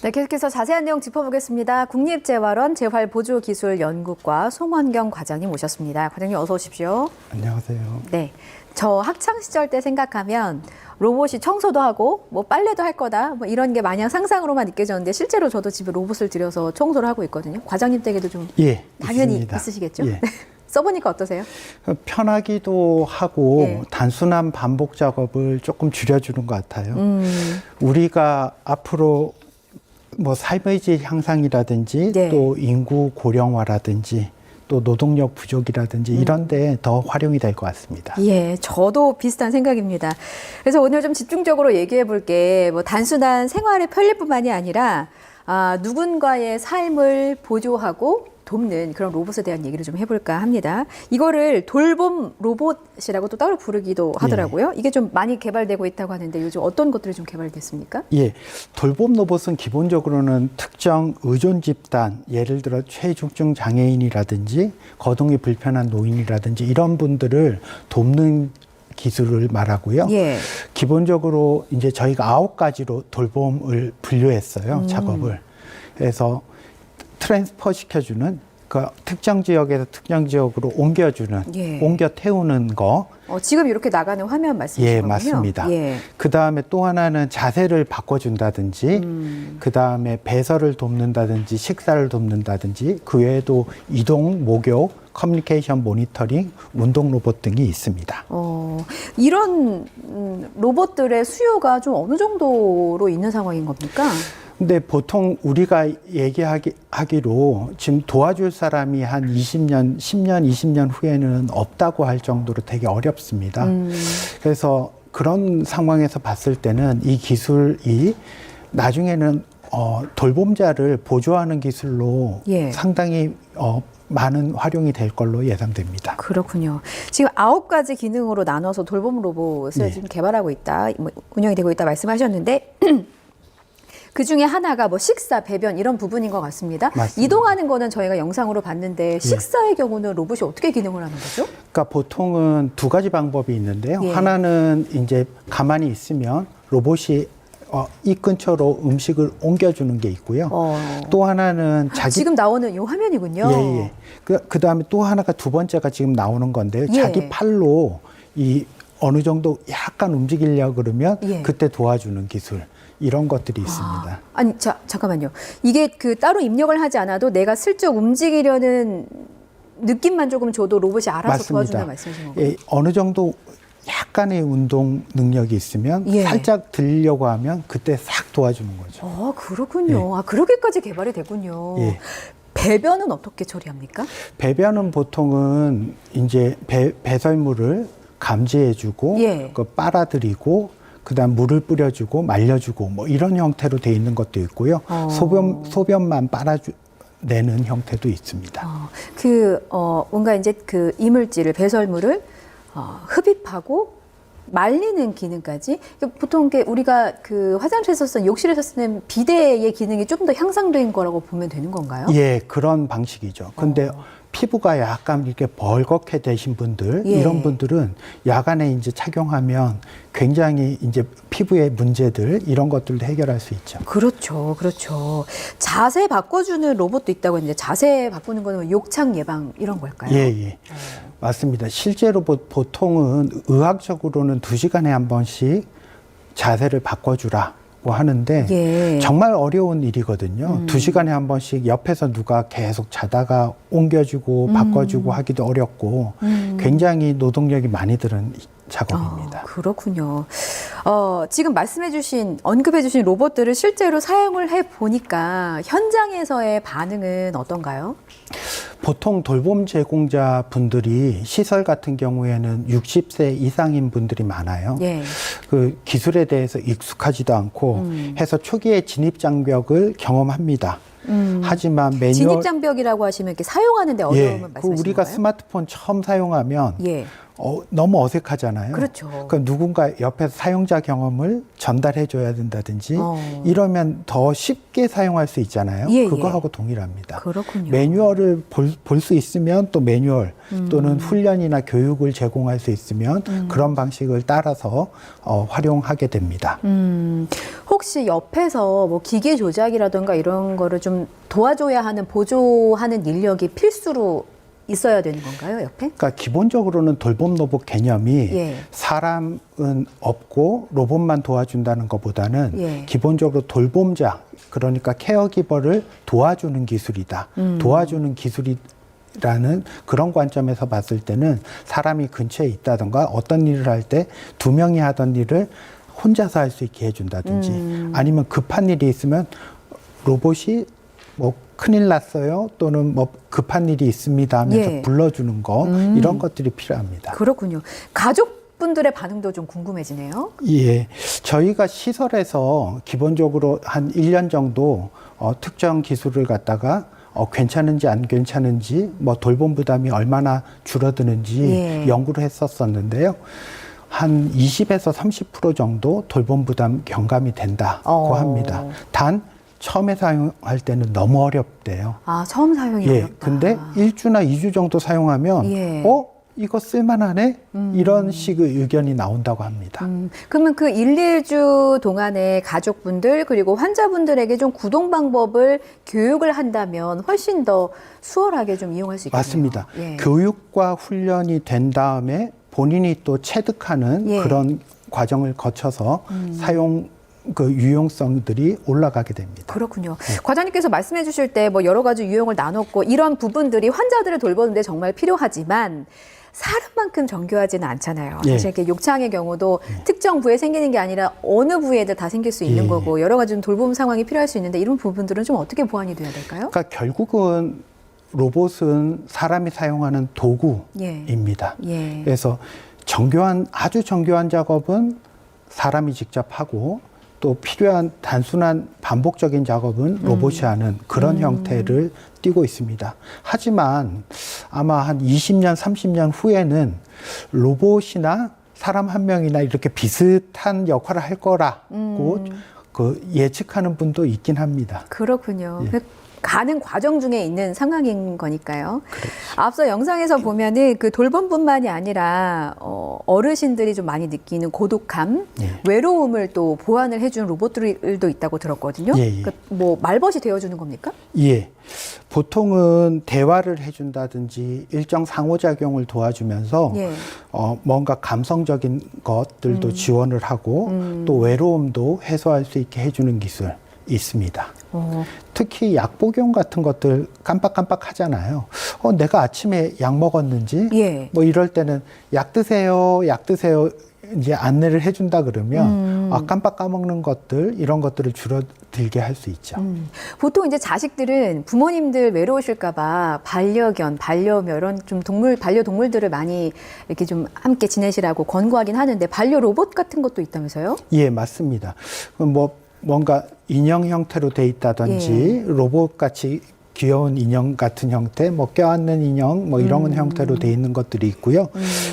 네, 계속해서 자세한 내용 짚어보겠습니다. 국립재활원 재활보조기술연구과 송원경 과장님 모셨습니다. 과장님 어서 오십시오. 안녕하세요. 네, 저 학창 시절 때 생각하면 로봇이 청소도 하고 뭐 빨래도 할 거다 뭐 이런 게 마냥 상상으로만 느껴졌는데 실제로 저도 집에 로봇을 들여서 청소를 하고 있거든요. 과장님 댁에도 좀 당연히 있습니다. 있으시겠죠? 예. 써보니까 어떠세요? 편하기도 하고 예. 단순한 반복 작업을 조금 줄여주는 것 같아요. 우리가 앞으로 뭐 삶의 질 향상이라든지 네. 또 인구 고령화라든지 또 노동력 부족이라든지 이런 데 더 활용이 될 것 같습니다. 예, 저도 비슷한 생각입니다. 그래서 오늘 좀 집중적으로 얘기해 볼 게 뭐 단순한 생활의 편리뿐만이 아니라 누군가의 삶을 보조하고 돕는 그런 로봇에 대한 얘기를 좀 해볼까 합니다. 이거를 돌봄 로봇이라고 또 따로 부르기도 하더라고요. 이게 좀 많이 개발되고 있다고 하는데 요즘 어떤 것들이 좀 개발됐습니까? 예, 돌봄 로봇은 기본적으로는 특정 의존 집단, 예를 들어 최중증 장애인이라든지 거동이 불편한 노인이라든지 이런 분들을 돕는 기술을 말하고요. 예. 기본적으로 이제 저희가 9가지로 돌봄을 분류했어요, 작업을. 그래서 트랜스퍼 시켜주는 그 특정 지역에서 특정 지역으로 옮겨주는, 예. 옮겨 태우는 거. 지금 이렇게 나가는 화면 말씀이신 예, 거군요. 맞습니다. 예. 그 다음에 또 하나는 자세를 바꿔준다든지, 그 다음에 배설을 돕는다든지, 식사를 돕는다든지, 그 외에도 이동, 목욕, 커뮤니케이션 모니터링, 운동 로봇 등이 있습니다. 이런 로봇들의 수요가 좀 어느 정도로 있는 상황인 겁니까? 근데 보통 우리가 얘기하기로 지금 도와줄 사람이 한 20년, 10년, 20년 후에는 없다고 할 정도로 되게 어렵습니다. 그래서 그런 상황에서 봤을 때는 이 기술이 나중에는 돌봄자를 보조하는 기술로 예. 상당히 많은 활용이 될 걸로 예상됩니다. 그렇군요. 지금 9가지 기능으로 나눠서 돌봄 로봇을 네. 지금 개발하고 있다, 운영이 되고 있다 말씀하셨는데 그 중에 하나가 뭐 식사, 배변 이런 부분인 것 같습니다. 맞습니다. 이동하는 거는 저희가 영상으로 봤는데 식사의 경우는 로봇이 어떻게 기능을 하는 거죠? 그러니까 보통은 2가지 방법이 있는데요. 예. 하나는 이제 가만히 있으면 로봇이 이 근처로 음식을 옮겨주는 게 있고요. 또 하나는 지금 나오는 이 화면이군요. 예. 그 다음에 또 하나가 두 번째가 지금 나오는 건데요. 예. 자기 팔로 이 어느 정도 약간 움직이려고 그러면 예. 그때 도와주는 기술. 이런 것들이 있습니다. 아니, 잠깐만요. 이게 그 따로 입력을 하지 않아도 내가 슬쩍 움직이려는 느낌만 조금 줘도 로봇이 알아서 맞습니다. 도와준다는 말씀이신 거고요. 예, 어느 정도 약간의 운동 능력이 있으면 예. 살짝 들려고 하면 그때 싹 도와주는 거죠. 그렇군요. 그렇게까지 개발이 되군요. 예. 배변은 어떻게 처리합니까? 배변은 보통은 이제 배설물을 감지해주고 예. 그 빨아들이고 그다음 물을 뿌려주고 말려주고 뭐 이런 형태로 돼 있는 것도 있고요. 소변만 빨아내는 형태도 있습니다. 뭔가 이제 그 이물질을 배설물을 흡입하고 말리는 기능까지 보통 우리가 그 화장실에서 쓰는 욕실에서 쓰는 비데의 기능이 좀 더 향상된 거라고 보면 되는 건가요? 예, 그런 방식이죠. 근데 피부가 약간 이렇게 벌겋게 되신 분들, 예. 이런 분들은 야간에 이제 착용하면 굉장히 이제 피부의 문제들, 이런 것들도 해결할 수 있죠. 그렇죠. 자세 바꿔주는 로봇도 있다고 했는데 자세 바꾸는 거는 욕창 예방 이런 걸까요? 예. 맞습니다. 실제로 보통은 의학적으로는 2시간에 한 번씩 자세를 바꿔주라고 하는데 예. 정말 어려운 일이거든요. 2시간에 한 번씩 옆에서 누가 계속 자다가 옮겨주고 바꿔주고 하기도 어렵고 굉장히 노동력이 많이 드는 작업입니다. 그렇군요. 지금 언급해주신 로봇들을 실제로 사용을 해보니까 현장에서의 반응은 어떤가요? 보통 돌봄 제공자 분들이 시설 같은 경우에는 60세 이상인 분들이 많아요. 예. 그 기술에 대해서 익숙하지도 않고 해서 초기에 진입 장벽을 경험합니다. 하지만 매뉴얼 진입 장벽이라고 하시면 이렇게 사용하는데 어려움을 예, 말씀하시는 우리가 건가요? 스마트폰 처음 사용하면 예. 너무 어색하잖아요. 그렇죠. 그러니까 누군가 옆에서 사용자 경험을 전달해 줘야 된다든지 이러면 더 쉽게 사용할 수 있잖아요. 예, 그거하고 동일합니다. 그렇군요. 매뉴얼을 볼 수 있으면 또 매뉴얼 또는 훈련이나 교육을 제공할 수 있으면 그런 방식을 따라서 활용하게 됩니다. 혹시 옆에서 뭐 기계 조작이라든가 이런 거를 좀 도와줘야 하는 보조하는 인력이 필수로 있어야 되는 건가요, 옆에? 그러니까 기본적으로는 돌봄 로봇 개념이 예. 사람은 없고 로봇만 도와준다는 것보다는 예. 기본적으로 돌봄자, 그러니까 케어기버를 도와주는 기술이다. 도와주는 기술이라는 그런 관점에서 봤을 때는 사람이 근처에 있다던가 어떤 일을 할 때 2명이 하던 일을 혼자서 할 수 있게 해준다든지 아니면 급한 일이 있으면 로봇이 뭐 큰일 났어요 또는 뭐 급한 일이 있습니다 하면서 예. 불러주는 거 이런 것들이 필요합니다. 그렇군요. 가족분들의 반응도 좀 궁금해지네요. 예, 저희가 시설에서 기본적으로 한 1년 정도 특정 기술을 갖다가 괜찮은지 안 괜찮은지 뭐 돌봄 부담이 얼마나 줄어드는지 예. 연구를 했었었는데요. 한 20에서 30% 정도 돌봄 부담 경감이 된다고 합니다. 단 처음에 사용할 때는 너무 어렵대요. 아, 처음 사용이 예, 어렵다. 근데 1주나 2주 정도 사용하면 예. 이거 쓸만하네? 이런 식의 의견이 나온다고 합니다. 그러면 그 1, 2주 동안에 가족분들 그리고 환자분들에게 좀 구동 방법을 교육을 한다면 훨씬 더 수월하게 좀 이용할 수 있겠네요. 맞습니다. 예. 교육과 훈련이 된 다음에 본인이 또 체득하는 예. 그런 과정을 거쳐서 사용 그 유용성들이 올라가게 됩니다. 그렇군요. 과장님께서 말씀해 주실 때 뭐 여러 가지 유형을 나눴고 이런 부분들이 환자들을 돌보는데 정말 필요하지만 사람만큼 정교하지는 않잖아요. 예. 사실 이렇게 욕창의 경우도 특정 부에 생기는 게 아니라 어느 부에도 다 생길 수 있는 예. 거고 여러 가지 좀 돌봄 상황이 필요할 수 있는데 이런 부분들은 좀 어떻게 보완이 돼야 될까요? 그러니까 결국은 로봇은 사람이 사용하는 도구입니다. 예. 그래서 아주 정교한 작업은 사람이 직접 하고 또 필요한 단순한 반복적인 작업은 로봇이 하는 그런 형태를 띠고 있습니다. 하지만 아마 한 20년, 30년 후에는 로봇이나 사람 한 명이나 이렇게 비슷한 역할을 할 거라고 그 예측하는 분도 있긴 합니다. 그렇군요. 예. 가는 과정 중에 있는 상황인 거니까요. 앞서 영상에서 보면은 그 돌봄뿐만이 아니라 어르신들이 좀 많이 느끼는 고독함, 예. 외로움을 또 보완을 해주는 로봇들도 있다고 들었거든요. 예, 예. 그러니까 뭐 말벗이 되어주는 겁니까? 예. 보통은 대화를 해준다든지 일정 상호작용을 도와주면서 예. 뭔가 감성적인 것들도 지원을 하고 또 외로움도 해소할 수 있게 해주는 기술 있습니다. 특히 약 복용 같은 것들 깜빡깜빡 하잖아요. 내가 아침에 약 먹었는지 예. 뭐 이럴 때는 약 드세요 이제 안내를 해준다 그러면 깜빡 까먹는 것들 이런 것들을 줄어들게 할 수 있죠. 보통 이제 자식들은 부모님들 외로우실까봐 반려견, 반려묘 이런 좀 반려동물들을 많이 이렇게 좀 함께 지내시라고 권고하긴 하는데 반려 로봇 같은 것도 있다면서요? 예, 맞습니다. 뭔가 인형 형태로 돼 있다든지 로봇 같이 귀여운 인형 같은 형태, 뭐 껴안는 인형, 뭐 이런 형태로 돼 있는 것들이 있고요.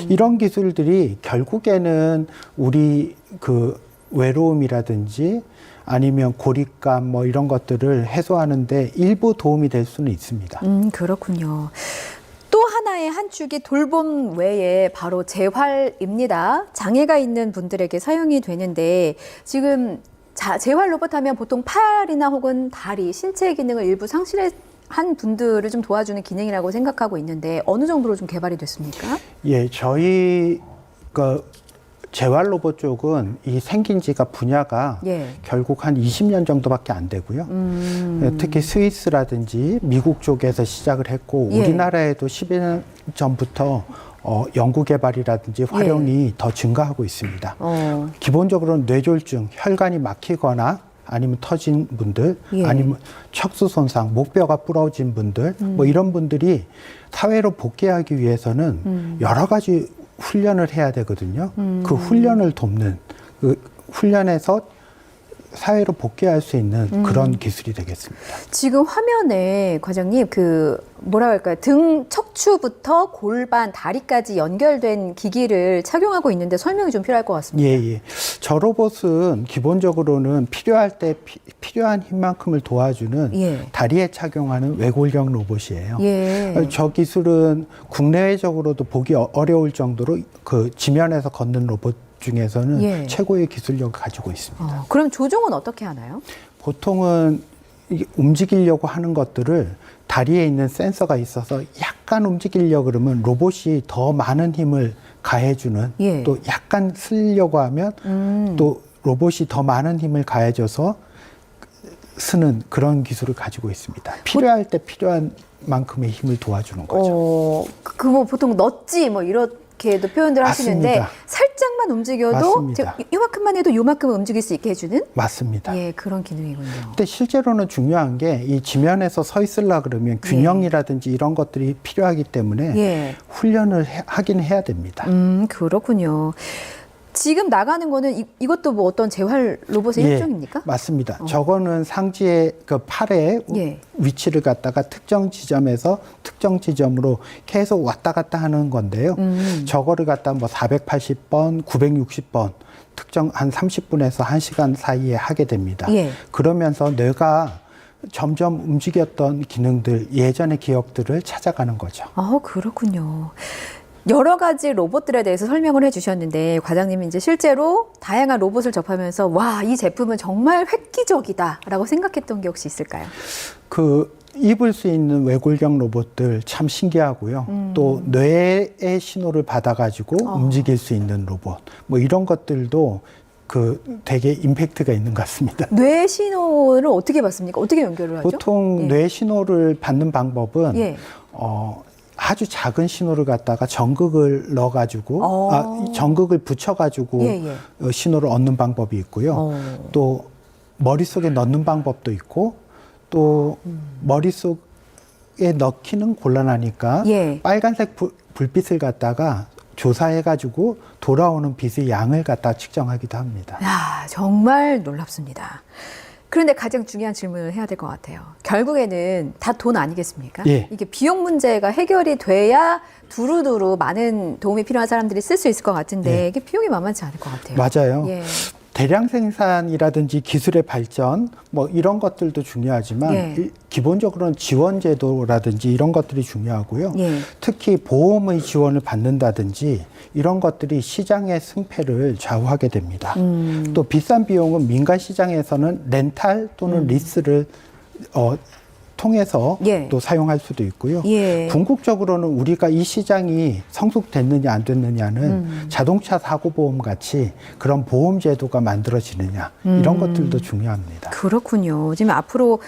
이런 기술들이 결국에는 우리 그 외로움이라든지 아니면 고립감 뭐 이런 것들을 해소하는데 일부 도움이 될 수는 있습니다. 그렇군요. 또 하나의 한 축이 돌봄 외에 바로 재활입니다. 장애가 있는 분들에게 사용이 되는데 지금 재활 로봇 하면 보통 팔이나 혹은 다리, 신체 기능을 일부 상실한 분들을 좀 도와주는 기능이라고 생각하고 있는데 어느 정도로 좀 개발이 됐습니까? 예, 저희 그 재활 로봇 쪽은 이 생긴 지가 분야가 예. 결국 한 20년 정도밖에 안 되고요. 특히 스위스라든지 미국 쪽에서 시작을 했고 예. 우리나라에도 10년 전부터 연구 개발이라든지 활용이 더 증가하고 있습니다. 기본적으로는 뇌졸중, 혈관이 막히거나 아니면 터진 분들, 예. 아니면 척수 손상, 목뼈가 부러진 분들, 뭐 이런 분들이 사회로 복귀하기 위해서는 여러 가지 훈련을 해야 되거든요. 그 훈련을 돕는, 그 훈련에서 사회로 복귀할 수 있는 그런 기술이 되겠습니다. 지금 화면에 과장님 뭐라고 할까요? 등 척추부터 골반, 다리까지 연결된 기기를 착용하고 있는데 설명이 좀 필요할 것 같습니다. 예. 저 로봇은 기본적으로는 필요할 때 필요한 힘만큼을 도와주는 예. 다리에 착용하는 외골격 로봇이에요. 예. 저 기술은 국내외적으로도 보기 어려울 정도로 그 지면에서 걷는 로봇 중에서는 예. 최고의 기술력을 가지고 있습니다. 그럼 조종은 어떻게 하나요? 보통은 이게 움직이려고 하는 것들을 다리에 있는 센서가 있어서 약간 움직이려고 그러면 로봇이 더 많은 힘을 가해주는 예. 또 약간 쓰려고 하면 또 로봇이 더 많은 힘을 가해줘서 쓰는 그런 기술을 가지고 있습니다. 필요할 때 필요한 만큼의 힘을 도와주는 거죠. 뭐 보통 넛지 뭐 이렇게도 표현들 하시는데 맞습니다. 살짝만 움직여도 맞습니다. 요만큼만 해도 요만큼 움직일 수 있게 해주는 맞습니다. 예, 그런 기능이군요. 근데 실제로는 중요한 게 이 지면에서 서 있으려 그러면 균형이라든지 이런 것들이 필요하기 때문에 예. 훈련을 하긴 해야 됩니다. 그렇군요. 지금 나가는 거는 이것도 뭐 어떤 재활 로봇의 예, 일종입니까? 맞습니다. 저거는 상지의 그 팔에 예. 위치를 갖다가 특정 지점에서 특정 지점으로 계속 왔다 갔다 하는 건데요. 저거를 갖다 뭐 480번, 960번 특정 한 30분에서 1시간 사이에 하게 됩니다. 예. 그러면서 뇌가 점점 움직였던 기능들, 예전의 기억들을 찾아가는 거죠. 그렇군요. 여러 가지 로봇들에 대해서 설명을 해주셨는데 과장님이 이제 실제로 다양한 로봇을 접하면서 와, 이 제품은 정말 획기적이다라고 생각했던 게 혹시 있을까요? 입을 수 있는 외골격 로봇들 참 신기하고요. 또 뇌의 신호를 받아가지고 움직일 수 있는 로봇, 뭐 이런 것들도 되게 임팩트가 있는 것 같습니다. 뇌 신호를 어떻게 받습니까? 어떻게 연결을 하죠? 보통 예. 뇌 신호를 받는 방법은 예. 아주 작은 신호를 갖다가 전극을 넣어가지고 전극을 붙여가지고 예. 신호를 얻는 방법이 있고요. 또 머릿속에 넣는 방법도 있고 또 머릿속에 넣기는 곤란하니까 예. 빨간색 불빛을 갖다가 조사해가지고 돌아오는 빛의 양을 갖다 측정하기도 합니다. 야, 정말 놀랍습니다. 그런데 가장 중요한 질문을 해야 될 것 같아요. 결국에는 다 돈 아니겠습니까? 예. 이게 비용 문제가 해결이 돼야 두루두루 많은 도움이 필요한 사람들이 쓸 수 있을 것 같은데 예. 이게 비용이 만만치 않을 것 같아요. 맞아요. 예. 대량 생산이라든지 기술의 발전 뭐 이런 것들도 중요하지만 예. 기본적으로는 지원 제도라든지 이런 것들이 중요하고요. 예. 특히 보험의 지원을 받는다든지 이런 것들이 시장의 승패를 좌우하게 됩니다. 또 비싼 비용은 민간 시장에서는 렌탈 또는 리스를 통해서 예. 또 사용할 수도 있고요. 예. 궁극적으로는 우리가 이 시장이 성숙됐느냐 안 됐느냐는 자동차 사고 보험 같이 그런 보험 제도가 만들어지느냐 이런 것들도 중요합니다. 그렇군요. 지금 앞으로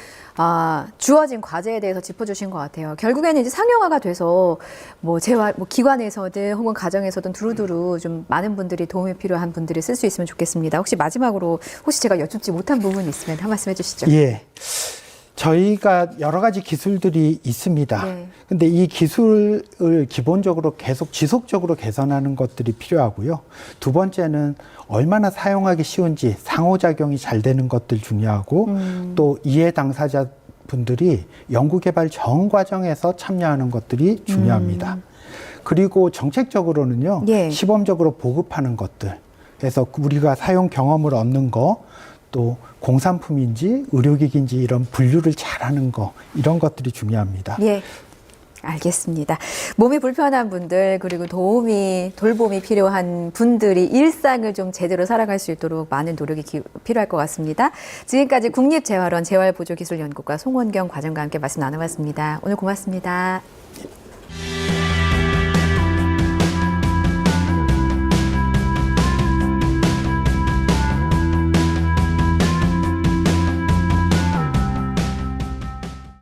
주어진 과제에 대해서 짚어주신 것 같아요. 결국에는 이제 상용화가 돼서 뭐 재활, 뭐 기관에서든 혹은 가정에서든 두루두루 좀 많은 분들이 도움이 필요한 분들이 쓸 수 있으면 좋겠습니다. 혹시 마지막으로 제가 여쭙지 못한 부분이 있으면 한 말씀 해주시죠. 예. 저희가 여러 가지 기술들이 있습니다. 네. 근데 이 기술을 기본적으로 계속 지속적으로 개선하는 것들이 필요하고요. 두 번째는 얼마나 사용하기 쉬운지 상호작용이 잘 되는 것들 중요하고 또 이해 당사자 분들이 연구개발 전 과정에서 참여하는 것들이 중요합니다. 그리고 정책적으로는요. 예. 시범적으로 보급하는 것들. 그래서 우리가 사용 경험을 얻는 거 또 공산품인지 의료기기인지 이런 분류를 잘하는 거 이런 것들이 중요합니다. 예. 알겠습니다. 몸이 불편한 분들 그리고 돌봄이 필요한 분들이 일상을 좀 제대로 살아갈 수 있도록 많은 노력이 필요할 것 같습니다. 지금까지 국립재활원 재활보조기술연구과 송원경 과장과 함께 말씀 나눠봤습니다. 오늘 고맙습니다.